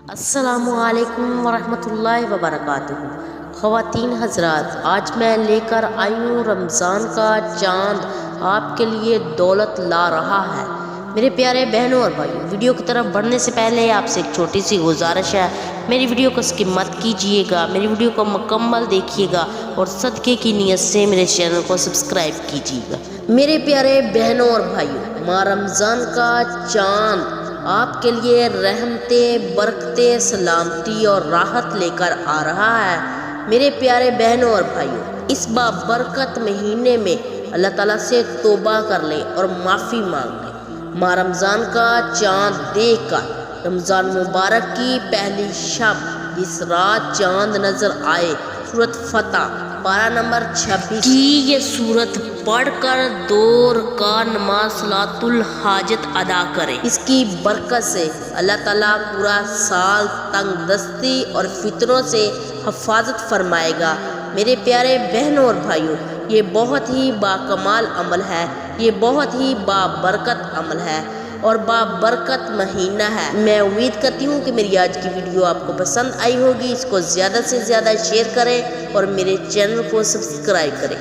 السلام علیکم ورحمۃ اللہ وبرکاتہ۔ خواتین حضرات، آج میں لے کر آئی ہوں رمضان کا چاند آپ کے لیے دولت لا رہا ہے۔ میرے پیارے بہنوں اور بھائیوں، ویڈیو کی طرف بڑھنے سے پہلے آپ سے ایک چھوٹی سی گزارش ہے، میری ویڈیو کو اسکپ مت کیجیے گا، میری ویڈیو کو مکمل دیکھیے گا اور صدقے کی نیت سے میرے چینل کو سبسکرائب کیجیے گا۔ میرے پیارے بہنوں اور بھائیوں، ماہ رمضان کا چاند آپ کے لیے رحمتیں، برکتیں، سلامتی اور راحت لے کر آ رہا ہے۔ میرے پیارے بہنوں اور بھائیوں، اس بابرکت مہینے میں اللہ تعالیٰ سے توبہ کر لیں اور معافی مانگ لیں۔ ماہ رمضان کا چاند دیکھ کر رمضان مبارک کی پہلی شب جس رات چاند نظر آئے، سورۃ فتح پارہ نمبر 26 کی یہ سورت پڑھ کر 2 رکعت نماز صلاۃ الحاجت ادا کرے۔ اس کی برکت سے اللہ تعالیٰ پورا سال تنگ دستی اور فتنوں سے حفاظت فرمائے گا۔ میرے پیارے بہنوں اور بھائیوں، یہ بہت ہی باکمال عمل ہے، یہ بہت ہی بابرکت عمل ہے اور بابرکت مہینہ ہے۔ میں امید کرتی ہوں کہ میری آج کی ویڈیو آپ کو پسند آئی ہوگی۔ اس کو زیادہ سے زیادہ شیئر کریں اور میرے چینل کو سبسکرائب کریں۔